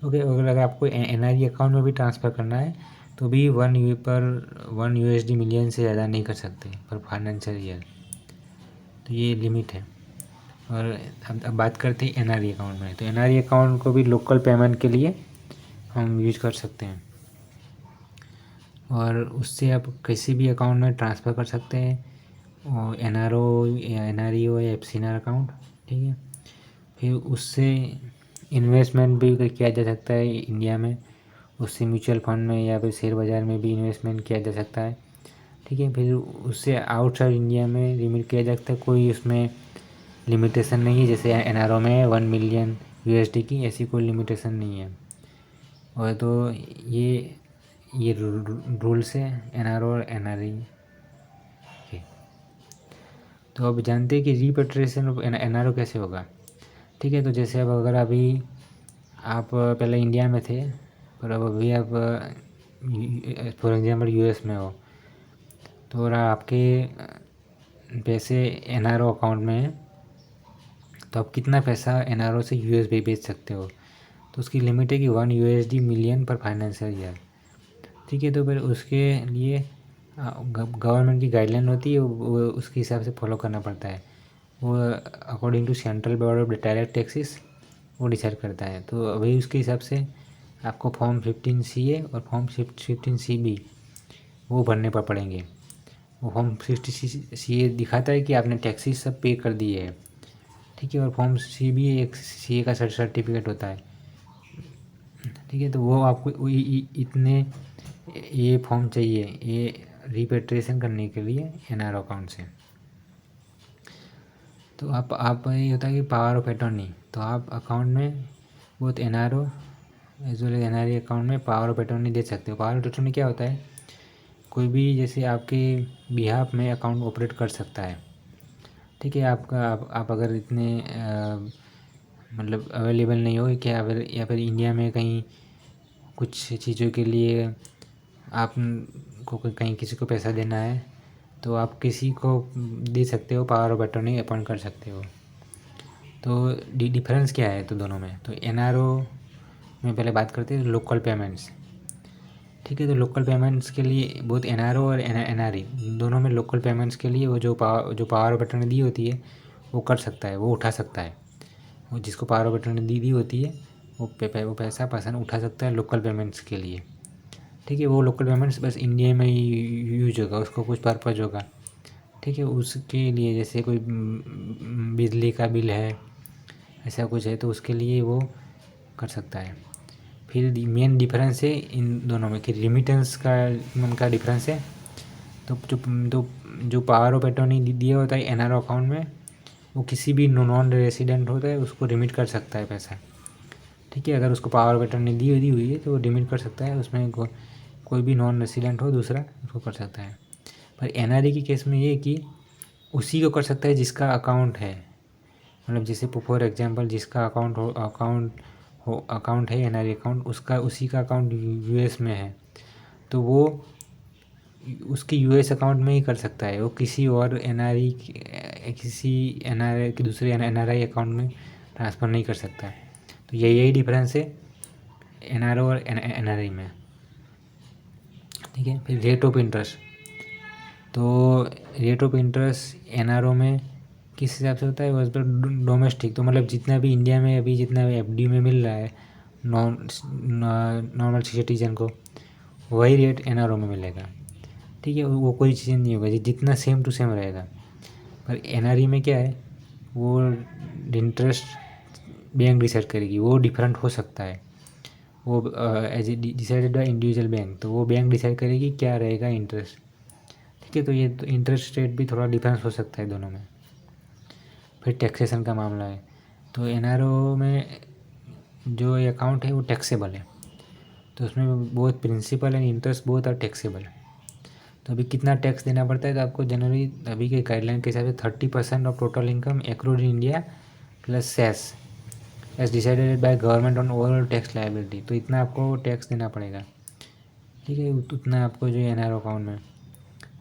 ओके। अगर आपको एनआरई अकाउंट में भी ट्रांसफ़र करना है तो भी 1 यूएसडी मिलियन से ज़्यादा नहीं कर सकते पर फाइनेंशियल ईयर, तो ये लिमिट है। और अब बात करते हैं एनआरई अकाउंट में। तो एनआरई अकाउंट को भी लोकल पेमेंट के लिए हम यूज कर सकते हैं और उससे आप किसी भी अकाउंट में ट्रांसफ़र कर सकते हैं, और एनआरओ या एनआरईओ या एफसीआर अकाउंट, ठीक है। फिर उससे इन्वेस्टमेंट भी किया जा सकता है इंडिया में, उससे म्यूचुअल फंड में या फिर शेयर बाज़ार में भी इन्वेस्टमेंट किया जा सकता है। ठीक है, फिर उससे आउटसाइड इंडिया में रिमिट किया जा सकता है, कोई उसमें लिमिटेशन नहीं है, जैसे एनआरओ में 1 मिलियन USD की ऐसी कोई लिमिटेशन नहीं है। और तो ये रूल्स है एनआरओ और एनआरई के। तो अब जानते हैं कि रीपेट्रिएशन ऑफ एनआरओ कैसे होगा। ठीक है, तो जैसे अब अगर अभी आप पहले इंडिया में थे पर अब अभी आप फॉर एग्जांपल यूएस में हो, तो अगर आपके पैसे एनआरओ अकाउंट में है तो आप कितना पैसा एनआरओ से यूएस भेज सकते हो। तो उसकी लिमिट है कि 1 मिलियन पर फाइनेंशियल ईयर। ठीक है, तो फिर उसके लिए गवर्नमेंट की गाइडलाइन होती है, वो उसके हिसाब से फॉलो करना पड़ता है। वो according to central board of direct taxes वो डिसाइड करता है। तो अभी उसके हिसाब से आपको फॉर्म 15CA और फॉर्म 15CB वो भरने पर पड़ेंगे। वो फॉर्म 15CA दिखाता है कि आपने टैक्सेस सब पे कर दिए है। ठीक है, और फॉर्म CB एक CA का सर्टिफिकेट होता है। ठीक है, तो वो आपको इतने ये फॉर्म चाहिए ये रिपेट्रिएशन करने के लिए एनआरओ अकाउंट से। तो आप ये होता है कि पावर ऑफ अटॉर्नी, तो आप अकाउंट में both NRO as well as NRE account में पावर ऑफ अटॉर्नी दे सकते हो। पावर ऑफ अटॉर्नी क्या होता है, कोई भी जैसे आपके बिहाफ में अकाउंट ऑपरेट कर सकता है। ठीक है, आप अगर इतने मतलब अवेलेबल नहीं हो क्या, या फिर इंडिया में कहीं कुछ चीज़ों के लिए आप को कहीं किसी को पैसा देना है तो आप किसी को दे सकते हो, पावर ऑफ अटॉर्नी अपॉइंट कर सकते हो। तो डिफरेंस क्या है तो दोनों में, तो एनआरओ में पहले बात करते हैं लोकल पेमेंट्स। ठीक है, तो लोकल पेमेंट्स के लिए बहुत एनआरओ और एनआरई दोनों में लोकल पेमेंट्स के लिए वो जो पावर ऑफ अटॉर्नी दी होती है वो कर सकता है, वो उठा सकता है। वो जिसको पावर ऑफ अटॉर्नी दी होती है वो पैसा पर्सन उठा सकता है लोकल पेमेंट्स के लिए। ठीक है, वो लोकल पेमेंट्स बस इंडिया में ही यूज होगा, उसको कुछ पर्पज़ होगा। ठीक है, उसके लिए जैसे कोई बिजली का बिल है ऐसा कुछ है तो उसके लिए वो कर सकता है। फिर मेन डिफरेंस है इन दोनों में कि रिमिटेंस का उनका डिफरेंस है। तो जो पावर ऑफ अटॉर्नी दिया होता है एनआरओ अकाउंट में, वो किसी भी नॉन रेसिडेंट होता है उसको रिमिट कर सकता है पैसा। ठीक है, अगर उसको पावर ऑफ अटॉर्नी दी हुई है तो वो रिमिट कर सकता है, उसमें कोई भी नॉन रेसिडेंट हो दूसरा उसको कर सकता है। पर एनआरई के केस में ये कि उसी को कर सकता है जिसका अकाउंट है, मतलब जैसे फॉर एग्जांपल जिसका अकाउंट है एनआरई अकाउंट, उसका उसी का अकाउंट यूएस में है तो वो उसके यूएस अकाउंट में ही कर सकता है, वो किसी और किसी एनआरई के दूसरे एनआरई अकाउंट में ट्रांसफ़र नहीं कर सकता है। तो यही डिफरेंस है एनआरओ और एनआरई में। ठीक है, फिर रेट ऑफ इंटरेस्ट, तो रेट ऑफ इंटरेस्ट एनआरओ में किस हिसाब से होता है, वो डोमेस्टिक, तो मतलब जितना भी इंडिया में अभी जितना एफडी में मिल रहा है नॉर्मल सिटीजन को वही रेट एनआरओ में मिलेगा। ठीक है, वो कोई चीज़ नहीं होगा, जितना सेम टू सेम रहेगा। पर एनआरई में क्या है, वो इंटरेस्ट बैंक डिसाइड करेगी, वो डिफरेंट हो सकता है, वो as a decided by individual bank, तो वो बैंक डिसाइड करेगी क्या रहेगा इंटरेस्ट। ठीक है, तो ये तो इंटरेस्ट रेट भी थोड़ा डिफरेंस हो सकता है दोनों में। फिर टैक्सेशन का मामला है, तो एनआरओ में जो ये अकाउंट है वो टैक्सेबल है, तो उसमें बहुत प्रिंसिपल एंड इंटरेस्ट बहुत और टैक्सेबल है। तो अभी कितना टैक्स देना पड़ता है, तो आपको जनरली अभी के गाइडलाइन के हिसाब से 30% of total income accrued in India plus cess as decided by government on overall tax liability, तो इतना आपको टैक्स देना पड़ेगा। ठीक है, उतना आपको जो एनआरओ अकाउंट में,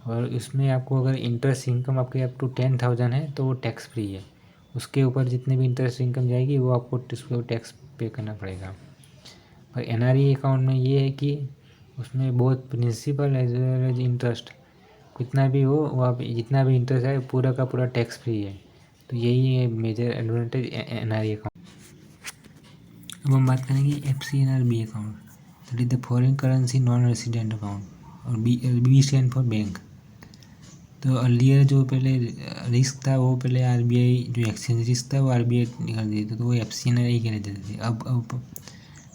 और इसमें आपको अगर इंटरेस्ट इनकम आपके अप टू 10,000 है तो वो टैक्स फ्री है, उसके ऊपर जितने भी इंटरेस्ट इनकम जाएगी वो आपको उसको टैक्स पे करना पड़ेगा। और एनआरई अकाउंट में ये है कि उसमें बहुत principal as well as interest कितना भी हो वो आप जितना भी इंटरेस्ट है पूरा का पूरा टैक्स फ्री है। तो यही है मेजर एडवांटेज एनआरई अकाउंट। अब हम बात करेंगे FCNRB account, that is the foreign currency non resident account, और बी स्टैंड फॉर बैंक। तो अर्लियर जो पहले रिस्क था वो पहले आरबीआई जो एक्सचेंज रिस्क था वो आरबीआई निकाल देती थी, तो वो एफसीएनआई के रहते थे। अब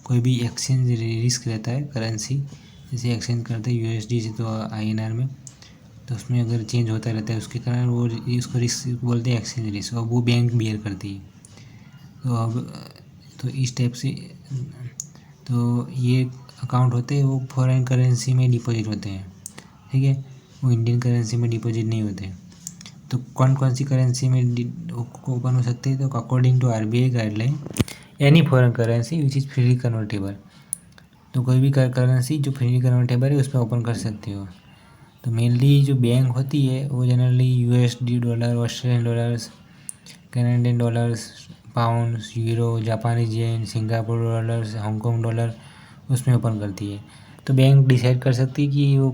कोई भी एक्सचेंज रिस्क रहता है करेंसी, जैसे एक्सचेंज करते हैं यूएसडी से तो आईएनआर में, तो उसमें अगर चेंज होता रहता है उसके कारण वो उसको रिस्क बोलते हैं एक्सचेंज रिस्क, और वो बैंक बियर करती है। तो अब तो इस टाइप से तो ये अकाउंट होते हैं वो फॉरेन करेंसी में डिपॉजिट होते हैं, ठीक है, वो इंडियन करेंसी में डिपॉजिट नहीं होते। तो कौन कौन सी करेंसी में ओपन हो सकते हैं, तो according to RBI guideline any foreign currency which is freely convertible, तो कोई भी करेंसी जो फ्रीली कन्वर्टेबल है उसमें ओपन कर सकते हो। तो मेनली जो बैंक होती है वो generally USD dollar, Australian dollars, Canadian dollars, pounds, euro, Japanese yen, Singapore dollars, Hong Kong dollar उसमें ओपन करती है। तो बैंक डिसाइड कर सकती है कि वो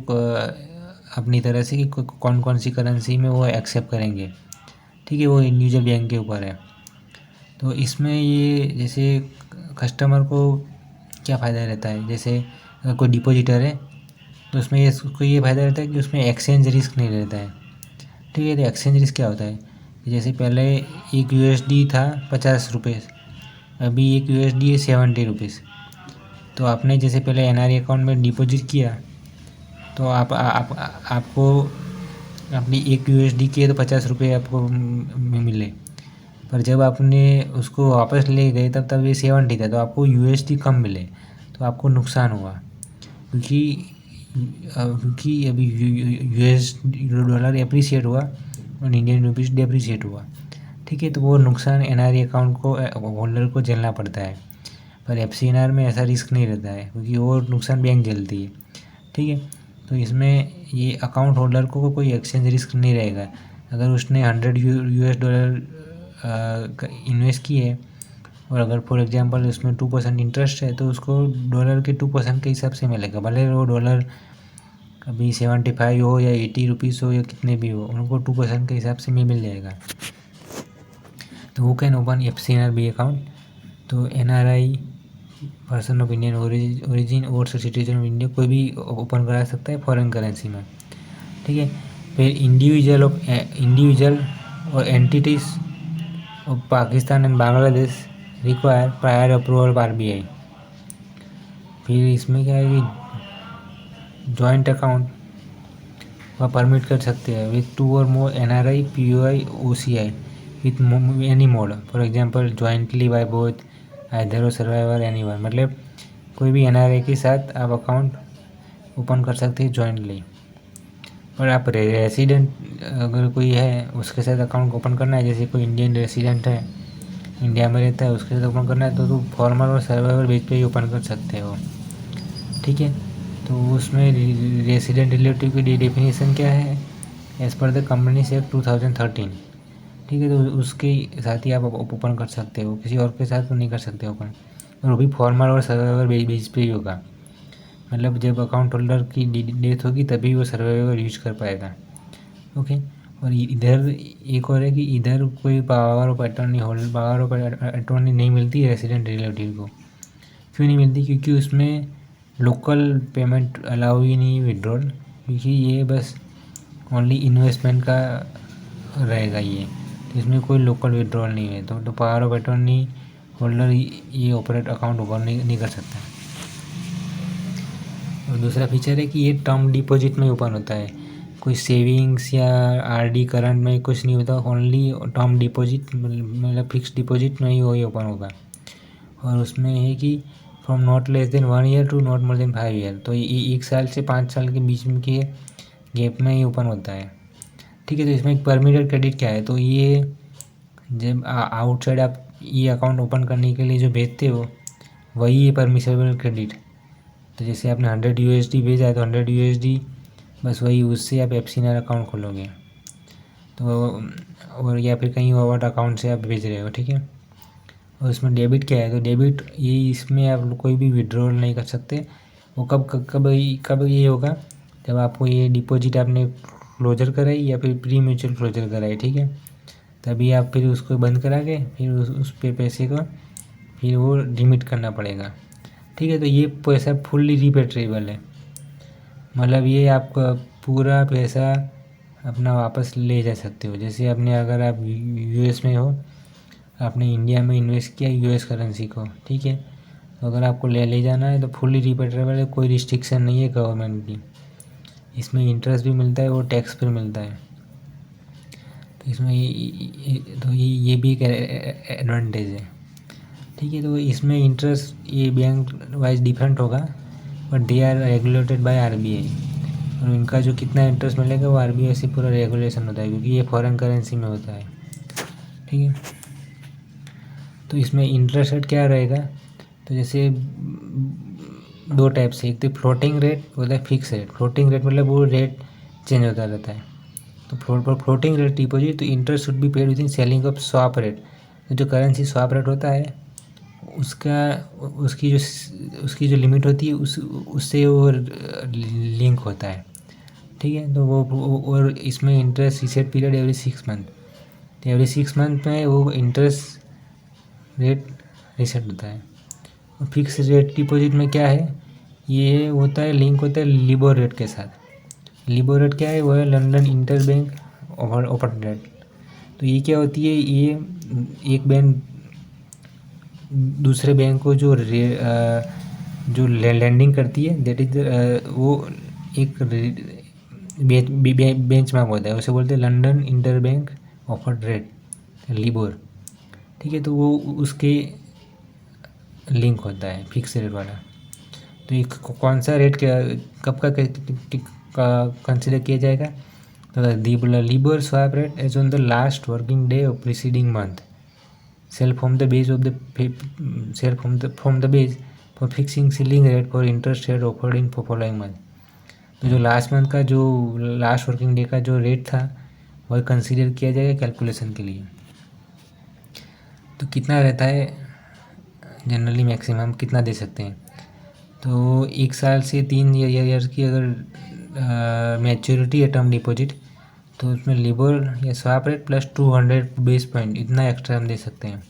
अपनी तरह से कि कौन कौन सी करेंसी में वो एक्सेप्ट करेंगे, ठीक है, वो इंडिविजुअल बैंक के ऊपर है। तो इसमें ये जैसे कस्टमर को क्या फ़ायदा रहता है, जैसे अगर कोई डिपॉजिटर है तो उसमें उसको ये फ़ायदा रहता है कि उसमें एक्सचेंज रिस्क नहीं रहता है, ठीक है। तो एक्सचेंज रिस्क क्या होता है, जैसे पहले एक यूएसडी था 50 रुपये, अभी एक यूएसडी है 70 रुपीज़। तो आपने जैसे पहले एनआरई अकाउंट में डिपॉजिट किया तो आपको अपनी एक यूएसडी की है तो 50 रुपये आपको मिले, पर जब आपने उसको वापस ले गए तब ये 70 था, तो आपको यूएसडी कम मिले, तो आपको नुकसान हुआ, क्योंकि अभी यूएस डॉलर एप्रिशिएट हुआ और इंडियन रुपीज़ डेप्रिशिएट हुआ, ठीक है। तो वो नुकसान एनआरई अकाउंट को होल्डर को झेलना पड़ता है, पर एफसीएनआर में ऐसा रिस्क नहीं रहता है क्योंकि वो नुकसान बैंक झेलती है, ठीक है। तो इसमें ये अकाउंट होल्डर को कोई एक्सचेंज रिस्क नहीं रहेगा। अगर उसने 100 यूएस डॉलर इन्वेस्ट किए और अगर फॉर एग्जांपल उसमें 2% इंटरेस्ट है तो उसको डॉलर के 2% के हिसाब से मिलेगा, भले वो डॉलर अभी 75 हो या 80 रुपीज़ हो या कितने भी हो, उनको 2% के हिसाब से मिल जाएगा। तो वो can open FCNR B account. तो NRI, person of Indian origin और सिटीजन ऑफ इंडिया कोई भी ओपन करा सकता है फॉरेन करेंसी में, ठीक है। फिर इंडिविजुअल और entities of Pakistan and Bangladesh require prior approval of RBI. फिर इसमें क्या है कि जॉइंट अकाउंट वह परमिट कर सकते हैं with 2 or more NRI, POI, OCI with any mode, for example jointly by both either or survivor anyone, मतलब कोई भी एनआरआई के साथ आप अकाउंट ओपन कर सकते हैं जॉइंटली। और आप रेसिडेंट अगर कोई है उसके साथ अकाउंट ओपन करना है, जैसे कोई इंडियन रेसिडेंट है इंडिया में रहता है उसके साथ ओपन करना है तो फॉर्मल और सर्वाइवर बेस पे ही ओपन कर सकते हो, ठीक है। तो उसमें रेसिडेंट रिलेटिव की डेफिनेशन क्या है, as per the companies act 2013, ठीक है। तो उसके साथ ही आप ओपन कर सकते हो, किसी और के साथ तो नहीं कर सकते ओपन, और वो भी फॉर्मल और सर्वाइवर बेस पे ही होगा, मतलब जब अकाउंट होल्डर की डेथ होगी तभी वो सर्वाइवर यूज कर पाएगा, ओके। और इधर एक और है कि इधर कोई पावर ऑफ अटॉर्नी नहीं मिलती रेसिडेंट रिलेटिव को। क्यों नहीं मिलती, क्योंकि उसमें लोकल पेमेंट अलाउ ही नहीं विड्रॉल, क्योंकि ये बस ओनली इन्वेस्टमेंट का रहेगा ये, तो इसमें कोई लोकल विड्रॉल नहीं है। तो पावर ऑफ अटॉर्नी होल्डर ये ऑपरेट अकाउंट ओपन नहीं कर सकता। और दूसरा फीचर है कि ये टर्म डिपॉजिट में ओपन होता है, कोई सेविंग्स या आरडी करंट में कुछ नहीं होता, ओनली टर्म डिपॉजिट मतलब फिक्स डिपॉजिट में ही वही ओपन होगा। और उसमें है कि from not less than 1 year to not more than 5 year, तो ये 1 साल से 5 साल के बीच में के गैप में ही ओपन होता है, ठीक है। तो इसमें एक परमिटेड क्रेडिट क्या है, तो ये जब आउटसाइड आप ये अकाउंट ओपन करने के लिए जो भेजते हो वही है परमिसेबल क्रेडिट। तो जैसे आपने 100 यूएसडी भेजा है तो 100 यूएसडी बस वही, उससे आप एफसीएनआर अकाउंट खोलोगे, तो और या फिर कहीं और अकाउंट से आप भेज रहे हो, ठीक है। और इसमें डेबिट क्या है, तो डेबिट ये इसमें आप कोई भी विड्रॉल नहीं कर सकते। वो कब ये होगा, जब आपको ये डिपॉजिट आपने क्लोजर कराई या फिर प्री म्यूचुअल क्लोजर कराई, ठीक है, तभी आप फिर उसको बंद करा के फिर उस पे पैसे को फिर वो डिमिट करना पड़ेगा, ठीक है। तो ये पैसा फुल्ली रिपेट्रेबल है, मतलब ये आपका पूरा पैसा अपना वापस ले जा सकते हो। जैसे अपने अगर आप यूएस में हो, आपने इंडिया में इन्वेस्ट किया यूएस करेंसी को, ठीक है, तो अगर आपको ले जाना है तो फुली रिपेट्रेबल है, कोई रिस्ट्रिक्शन नहीं है गवर्नमेंट की। इसमें इंटरेस्ट भी मिलता है और टैक्स भी मिलता है। तो इसमें ये भी एक एडवांटेज है, ठीक है। तो इसमें इंटरेस्ट ये बैंक वाइज डिफरेंट होगा, but they are regulated by RBI, और इनका जो कितना इंटरेस्ट मिलेगा वो आरबीआई से पूरा रेगुलेशन होता है, क्योंकि ये फॉरेन करेंसी में होता है, ठीक है। तो इसमें इंटरेस्ट रेट क्या रहेगा, तो जैसे दो टाइप से, एक तो फ्लोटिंग रेट होता है, फिक्स रेट। फ्लोटिंग रेट मतलब वो रेट चेंज होता रहता है। तो फ्लोटिंग रेट डिपॉजिट, तो interest should be paid with in selling of swap rate. जो करेंसी स्वैप रेट होता है उसकी जो लिमिट होती है उससे वो लिंक होता है, ठीक है। तो वो और इसमें interest reset period every 6 month, तो एवरी 6 मंथ में वो इंटरेस्ट रेट रीसेट होता है। और फिक्स रेट डिपॉजिट में क्या है, ये होता है लिंक होता है लिबोर रेट के साथ। लिबोर रेट क्या है, वो है London inter bank open rate. तो ये क्या होती है, ये एक बैंक दूसरे बैंक को जो लैंडिंग करती है, दैट इज वो एक बेंचमार्क होता है, उसे बोलते हैं London inter bank offered rate, LIBOR, ठीक है। तो वो उसके लिंक होता है फिक्स रेट वाला। तो ये कौन सा रेट कब का कंसिडर किया जाएगा, तो LIBOR swap rate as on the last working day of preceding month shall from the base for fixing ceiling rate for interest rate offered in following month. तो जो लास्ट मंथ का जो लास्ट वर्किंग डे का जो रेट था वह कंसीडर किया जाएगा कैलकुलेशन के लिए। तो कितना रहता है जनरली, मैक्सिमम कितना दे सकते हैं, तो 1 साल से 3 ईयर्स की अगर मैच्योरिटी है टर्म डिपॉजिट, तो उसमें लिबोर या swap rate plus 200 base point इतना एक्स्ट्रा हम दे सकते हैं।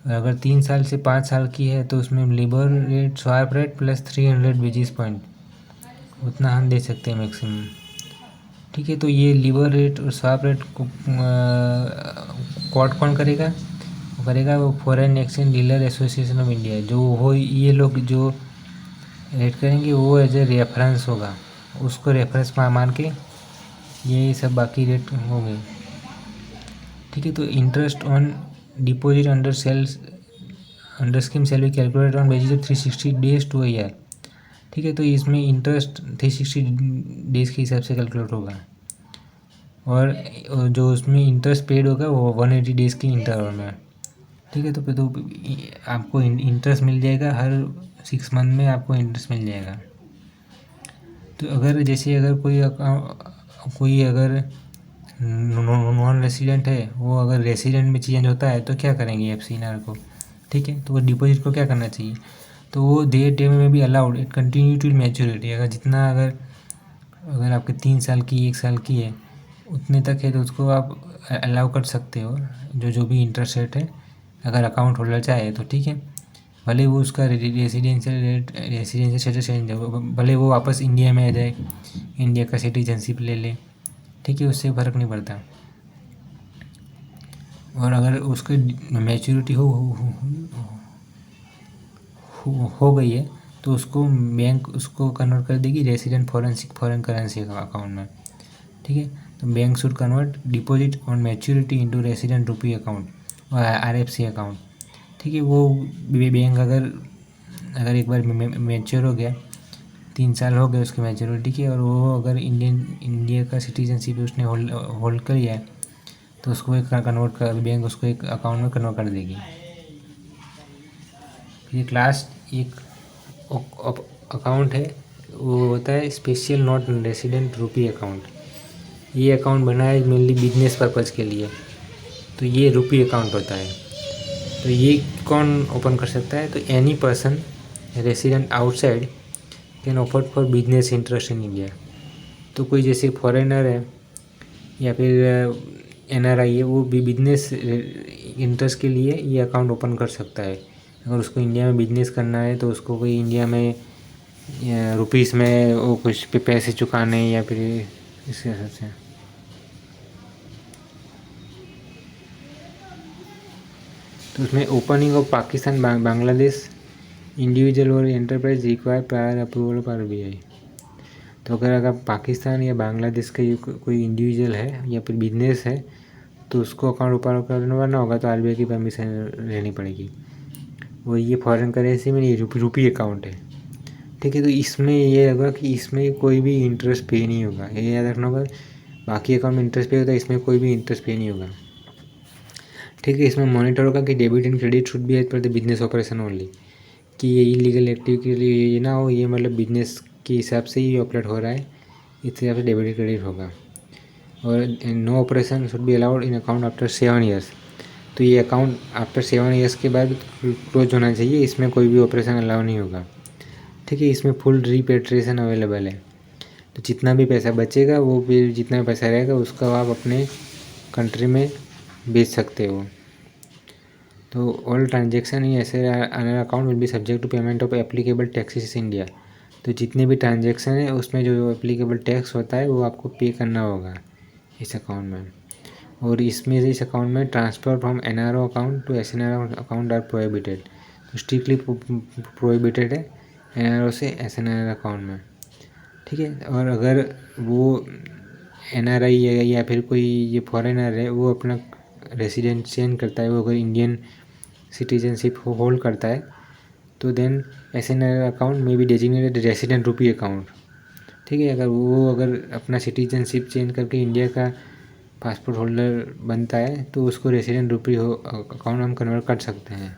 और अगर 3 साल से 5 साल की है तो उसमें LIBOR rate swap rate plus 300 basis point उतना हम दे सकते हैं मैक्सिमम, ठीक है। तो ये लिबोर रेट और स्वैप रेट को कौन करेगा, वो करेगा वो foreign exchange dealer association of India. जो हो ये लोग जो रेट करेंगे वो एज ए रेफरेंस होगा, उसको रेफरेंस मान के ये सब बाकी रेट होंगे, ठीक है। तो interest on deposit under scheme shall be calculated on basis of 360 days two year, ठीक है। तो इसमें इंटरेस्ट 360 डेज के हिसाब से कैलकुलेट होगा, और जो उसमें इंटरेस्ट पेड होगा वो 180 डेज के इंटरवल में, ठीक है। तो आपको इंटरेस्ट मिल जाएगा, हर 6 मंथ में आपको इंटरेस्ट मिल जाएगा। तो अगर जैसे अगर कोई अगर नॉन रेसिडेंट है, वो अगर रेसिडेंट में चेंज होता है तो क्या करेंगे एफसीआर को, ठीक है। तो वो डिपॉजिट को क्या करना चाहिए, तो वो देयर टेम में भी allowed it continue to maturity. अगर जितना अगर आपके 3 साल की 1 साल की है उतने तक है तो उसको आप अलाउ कर सकते हो, जो भी इंटरेस्ट रेट है, अगर अकाउंट होल्डर चाहे तो, ठीक है। भले वो उसका रेसिडेंशियल स्टेटस चेंज हो, भले वो वापस इंडिया में आ जाए, इंडिया का सिटीजनशिप ले ले, ठीक है, उससे फ़र्क नहीं पड़ता। और अगर उसकी मैच्योरिटी हो गई है तो उसको बैंक उसको कन्वर्ट कर देगी रेसिडेंट फॉरेन करेंसी अकाउंट में, ठीक है। तो bank should convert deposit on maturity into resident rupee account और आरएफसी अकाउंट, ठीक है। वो बैंक अगर एक बार मैच्योर हो गया, 3 साल हो गए उसकी मैच्योरिटी के, और वो अगर इंडिया का सिटीजनशिप उसने होल्ड कर लिया है तो उसको एक कन्वर्ट कर बैंक उसको एक अकाउंट में कन्वर्ट कर देगी। फिर लास्ट एक अकाउंट है, वो होता है special not resident rupee account. ये अकाउंट बना है मेनली बिजनेस पर्पज़ के लिए, तो ये रुपी अकाउंट होता है। तो ये कौन ओपन कर सकता है, तो any person resident outside can open for business interest in India. तो कोई जैसे फॉरेनर है या फिर एनआरआई है, वो भी बिजनेस इंटरेस्ट के लिए ये अकाउंट ओपन कर सकता है। अगर उसको इंडिया में बिजनेस करना है तो उसको कोई इंडिया में रुपीस में वो कुछ पे पैसे चुकाने या फिर इस हिसाब से। तो उसमें opening of Pakistan Bangladesh individual or enterprise require prior approval of RBI। तो अगर पाकिस्तान या बांग्लादेश का कोई इंडिविजुअल है या फिर बिजनेस है तो उसको अकाउंट ओपन करना होगा तो RBI की परमिशन लेनी पड़ेगी। और ये फॉरेन करेंसी में ये रुपी अकाउंट है, ठीक है। तो इसमें ये होगा कि इसमें कोई भी इंटरेस्ट पे नहीं होगा, ये याद रखना होगा। बाकी अकाउंट में इंटरेस्ट पे होता है, इसमें कोई भी इंटरेस्ट पे नहीं होगा, ठीक है। इसमें मॉनिटर होगा कि debit and credit should be as per the business operation only, कि ये इलीगल एक्टिविटी के लिए ये ना हो, ये मतलब बिजनेस के हिसाब से ही ऑपरेट हो रहा है, इस हिसाब से डेबिट क्रेडिट होगा। और no operation should be allowed in account after 7 years. तो ये अकाउंट आफ्टर 7 ईयर्स के बाद क्लोज होना चाहिए, इसमें कोई भी ऑपरेशन अलाउ नहीं होगा, ठीक है। इसमें फुल रिपेट्रिएशन अवेलेबल है, तो जितना भी पैसा बचेगा वो भी जितना भी पैसा रहेगा उसका आप अपने कंट्री में बेच सकते हो। तो ऑल ट्रांजेक्शन इन ऐसे another account will be subject to payment of applicable taxes India. तो जितने भी ट्रांजेक्शन है उसमें जो एप्लीकेबल टैक्स होता है वो आपको पे करना होगा इस अकाउंट में। और इसमें इस अकाउंट में transfer from NRO account to SNRO account are prohibited. तो स्ट्रिक्टली प्रोहिबिटेड है NRO से SNRO अकाउंट में, ठीक है। और अगर वो NRI है या फिर कोई ये फॉरेनर है वो अपना रेसिडेंट चेंज करता है, वो अगर इंडियन सिटीजनशिप होल्ड करता है तो देन SNRO अकाउंट में भी डेजिग्नेटेड रेसिडेंट रुपी अकाउंट, ठीक है। अगर अपना सिटीजनशिप चेंज करके इंडिया का पासपोर्ट होल्डर बनता है तो उसको रेसिडेंट रुपी अकाउंट हम कन्वर्ट कर सकते हैं।